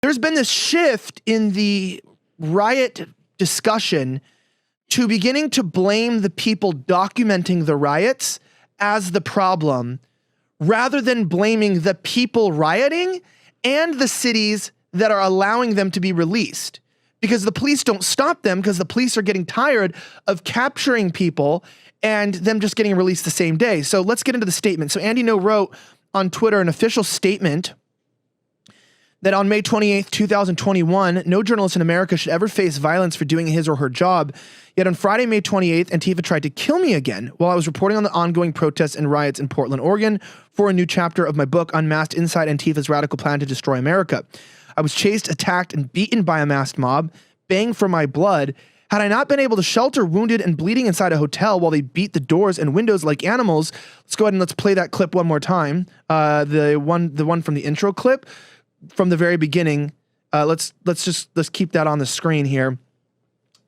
There's been this shift in the riot discussion to beginning to blame the people documenting the riots as the problem, rather than blaming the people rioting and the cities that are allowing them to be released. Because the police don't stop them, because the police are getting tired of capturing people and them just getting released the same day. So let's get into the statement. So Andy No wrote on Twitter an official statement that on May 28th, 2021, no journalist in America should ever face violence for doing his or her job. Yet on Friday, May 28th, Antifa tried to kill me again while I was reporting on the ongoing protests and riots in Portland, Oregon for a new chapter of my book, Unmasked Inside Antifa's Radical Plan to Destroy America. I was chased, attacked, and beaten by a masked mob, baying for my blood. Had I not been able to shelter wounded and bleeding inside a hotel while they beat the doors and windows like animals, let's go ahead and let's play that clip one more time. The one from the intro clip from the very beginning. Let's keep that on the screen here.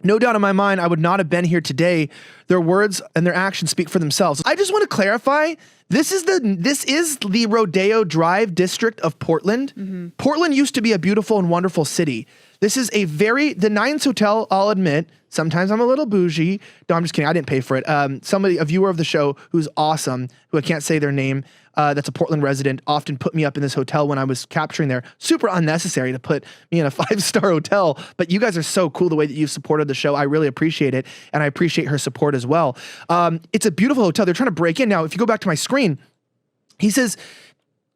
No doubt in my mind, I would not have been here today. Their words and their actions speak for themselves. I just want to clarify, this is the Rodeo Drive district of Portland. Mm-hmm. Portland used to be a beautiful and wonderful city. This is the Nines Hotel, I'll admit, sometimes I'm a little bougie. No, I'm just kidding. I didn't pay for it. A viewer of the show who's awesome, who I can't say their name, that's a Portland resident, often put me up in this hotel when I was capturing there. Super unnecessary to put me in a 5-star hotel, but you guys are so cool the way that you've supported the show. I really appreciate it, and I appreciate her support as well. It's a beautiful hotel. They're trying to break in. Now, if you go back to my screen, he says,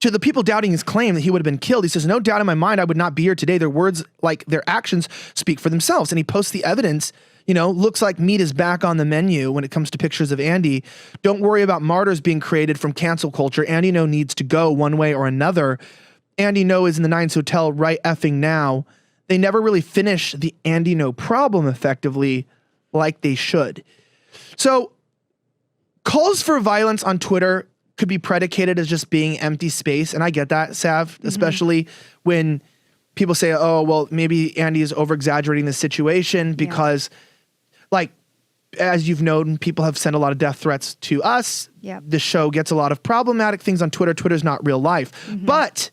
to the people doubting his claim that he would have been killed, he says, no doubt in my mind I would not be here today. Their words, like their actions, speak for themselves. And he posts the evidence. Looks like meat is back on the menu when it comes to pictures of Andy. Don't worry about martyrs being created from cancel culture. Andy No needs to go one way or another. Andy No is in the Nines Hotel right effing now. They never really finish the Andy No problem effectively like they should. So calls for violence on Twitter could be predicated as just being empty space. And I get that, Sav, especially when people say, oh, well, maybe Andy is over-exaggerating the situation because, as you've known, people have sent a lot of death threats to us. Yeah. The show gets a lot of problematic things on Twitter. Twitter's not real life. Mm-hmm. But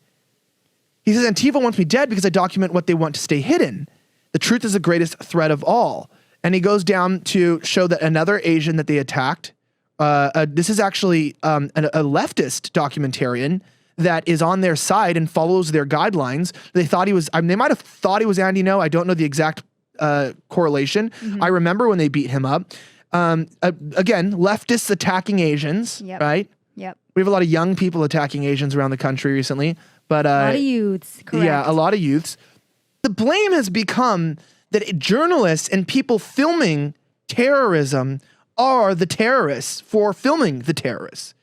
he says, Antifa wants me dead because I document what they want to stay hidden. The truth is the greatest threat of all. And he goes down to show that another Asian that they attacked, this is actually a leftist documentarian that is on their side and follows their guidelines. They might have thought he was Andy No. I don't know the exact correlation. Mm-hmm. I remember when they beat him up. Again, leftists attacking Asians, right? Yep. We have a lot of young people attacking Asians around the country recently. But, a lot of youths, correct. Yeah, a lot of youths. The blame has become that journalists and people filming terrorism are the terrorists for filming the terrorists.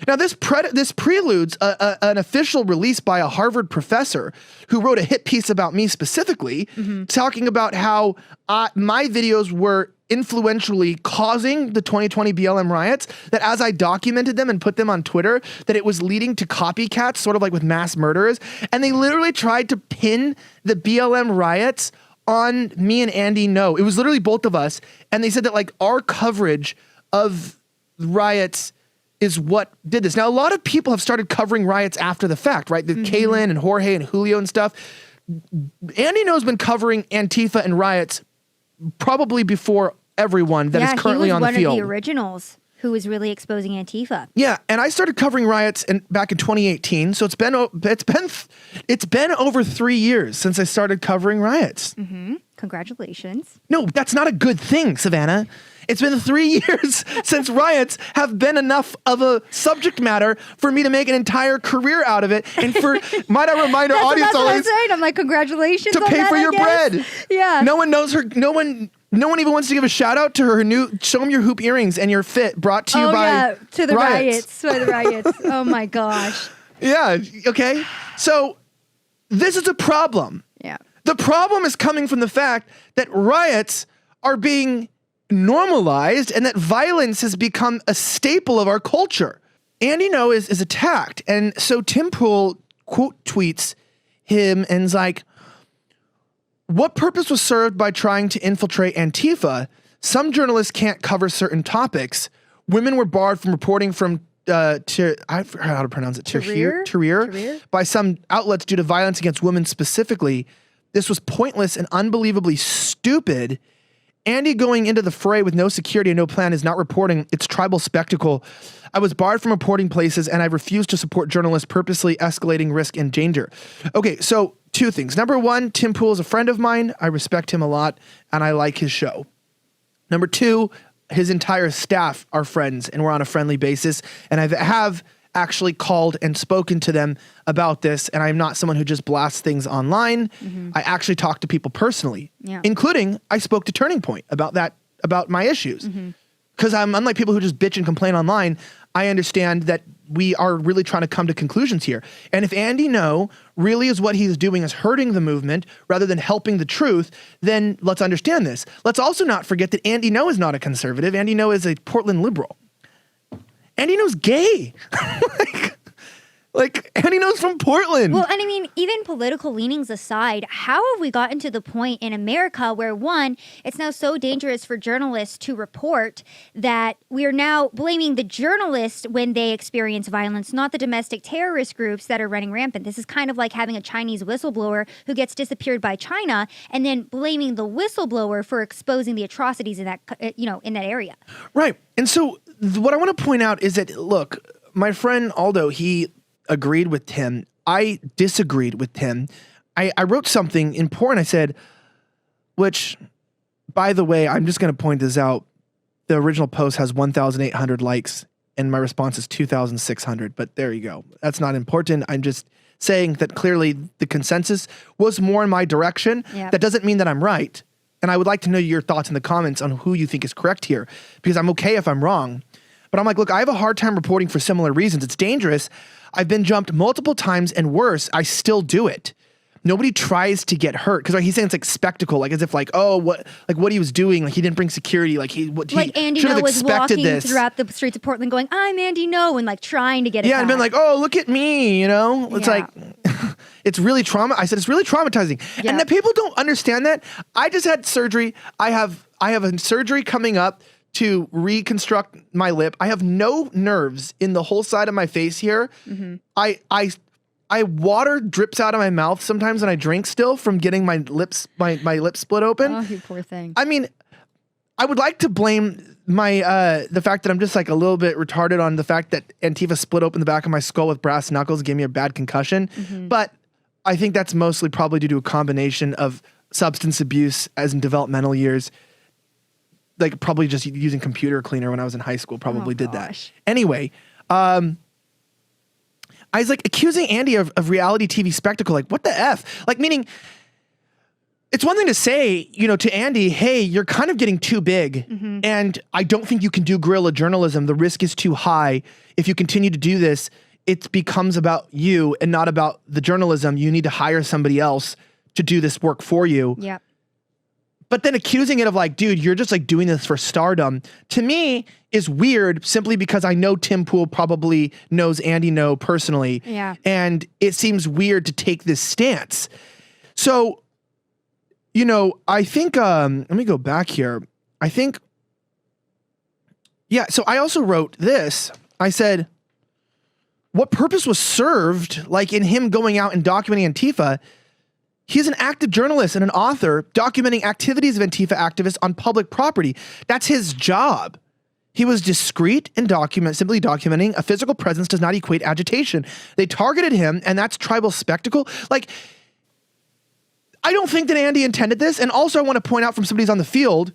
Now, this preludes an official release by a Harvard professor who wrote a hit piece about me specifically, talking about how my videos were influentially causing the 2020 BLM riots, that as I documented them and put them on Twitter, that it was leading to copycats, sort of like with mass murderers. And they literally tried to pin the BLM riots on me and Andy No. It was literally both of us. And they said that our coverage of riots is what did this. Now, a lot of people have started covering riots after the fact, right? The Kaylin and Jorge and Julio and stuff. Andy No's been covering Antifa and riots probably before everyone that is currently on the field. He was one of the originals who was really exposing Antifa. Yeah, and I started covering riots back in 2018. So it's been over 3 years since I started covering riots. Mm-hmm. Congratulations. No, that's not a good thing, Savannah. It's been 3 years since riots have been enough of a subject matter for me to make an entire career out of it. And for, might I remind our audience always, I'm like, congratulations to pay for your bread. Yeah. No one knows her. No one even wants to give a shout out to her new Show 'em Your Hoop Earrings and Your Fit, brought to you by to the riots. To the riots. Oh my gosh. Yeah. Okay. So this is a problem. Yeah. The problem is coming from the fact that riots are being normalized and that violence has become a staple of our culture. Andy No is attacked. And so Tim Pool quote tweets him and is like, what purpose was served by trying to infiltrate Antifa? Some journalists can't cover certain topics. Women were barred from reporting from I forgot how to pronounce it. Tahrir? Tahrir by some outlets due to violence against women specifically. This was pointless and unbelievably stupid. Andy going into the fray with no security and no plan is not reporting. It's tribal spectacle. I was barred from reporting places and I refused to support journalists purposely escalating risk and danger. Okay, so 2 things. Number 1, Tim Pool is a friend of mine. I respect him a lot and I like his show. Number 2, his entire staff are friends and we're on a friendly basis. And I have actually called and spoken to them about this. And I'm not someone who just blasts things online. I actually talk to people personally, including I spoke to Turning Point about my issues. Because I'm unlike people who just bitch and complain online. I understand that we are really trying to come to conclusions here. And if Andy No really is what he's doing is hurting the movement rather than helping the truth, then let's understand this. Let's also not forget that Andy No is not a conservative. Andy No is a Portland liberal. Andy No's gay. Like, Andy No's from Portland. Well, and I mean, even political leanings aside, how have we gotten to the point in America where, one, it's now so dangerous for journalists to report that we are now blaming the journalists when they experience violence, not the domestic terrorist groups that are running rampant. This is kind of like having a Chinese whistleblower who gets disappeared by China and then blaming the whistleblower for exposing the atrocities in that, in that area. Right. And so what I want to point out is that, look, my friend Aldo, he agreed with Tim. I disagreed with Tim. I wrote something important. I said, which, by the way, I'm just going to point this out. The original post has 1,800 likes and my response is 2,600, but there you go. That's not important. I'm just saying that clearly the consensus was more in my direction. Yep. That doesn't mean that I'm right. And I would like to know your thoughts in the comments on who you think is correct here, because I'm okay if I'm wrong. But I'm like, look, I have a hard time reporting for similar reasons. It's dangerous. I've been jumped multiple times and worse, I still do it. Nobody tries to get hurt because he's saying it's like spectacle, like as if like, oh, what he was doing, like he didn't bring security, like he Andy should have No was expected walking this throughout the streets of Portland going, I'm Andy No, and like trying to get it. Yeah, and been like, oh, look at me, It's like, it's really I said it's really traumatizing, and that people don't understand that. I just had surgery. I have a surgery coming up to reconstruct my lip. I have no nerves in the whole side of my face here. I water drips out of my mouth sometimes when I drink still from getting my lips split open. Oh, you poor thing. I mean, I would like to blame the fact that I'm just like a little bit retarded on the fact that Antifa split open the back of my skull with brass knuckles, gave me a bad concussion. But I think that's mostly probably due to a combination of substance abuse as in developmental years. Like probably just using computer cleaner when I was in high school probably did that. Anyway, I was like accusing Andy of reality TV spectacle. Like, what the F? Like, meaning it's one thing to say, to Andy, hey, you're kind of getting too big and I don't think you can do guerrilla journalism. The risk is too high. If you continue to do this, it becomes about you and not about the journalism. You need to hire somebody else to do this work for you. Yeah. But then accusing it of like, dude, you're just like doing this for stardom, to me is weird simply because I know Tim Pool probably knows Andy No personally. Yeah. And it seems weird to take this stance. So, I think, let me go back here. I think, so I also wrote this. I said, what purpose was served, like in him going out and documenting Antifa? He's an active journalist and an author documenting activities of Antifa activists on public property. That's his job. He was discreet and simply documenting. A physical presence does not equate agitation. They targeted him, and that's tribal spectacle. Like, I don't think that Andy intended this. And also I want to point out from somebody who's on the field,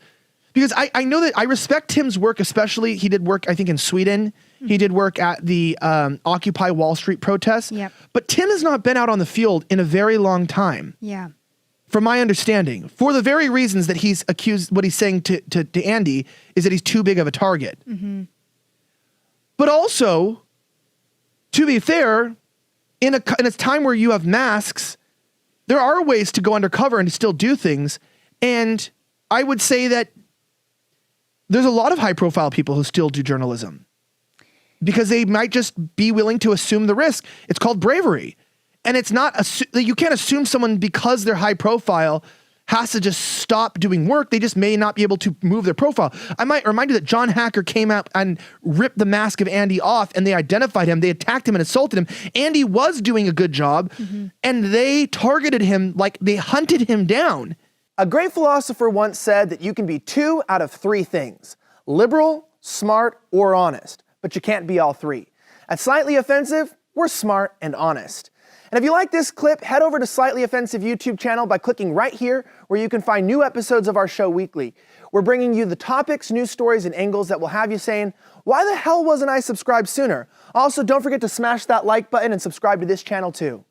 because I know that I respect Tim's work, especially he did work, I think, in Sweden. He did work at the Occupy Wall Street protests. Yep. But Tim has not been out on the field in a very long time. Yeah. From my understanding, for the very reasons that he's accused, what he's saying to Andy is that he's too big of a target. But also, to be fair, in a time where you have masks, there are ways to go undercover and to still do things. And I would say that there's a lot of high profile people who still do journalism because they might just be willing to assume the risk. It's called bravery. And it's not, you can't assume someone because they're high profile has to just stop doing work. They just may not be able to move their profile. I might remind you that John Hacker came out and ripped the mask of Andy off, and they identified him. They attacked him and assaulted him. Andy was doing a good job, and they targeted him like they hunted him down. A great philosopher once said that you can be 2 out of 3 things: liberal, smart, or honest, but you can't be all 3. At Slightly Offensive, we're smart and honest. And if you like this clip, head over to Slightly Offensive YouTube channel by clicking right here, where you can find new episodes of our show weekly. We're bringing you the topics, news stories, and angles that will have you saying, why the hell wasn't I subscribed sooner? Also, don't forget to smash that like button and subscribe to this channel too.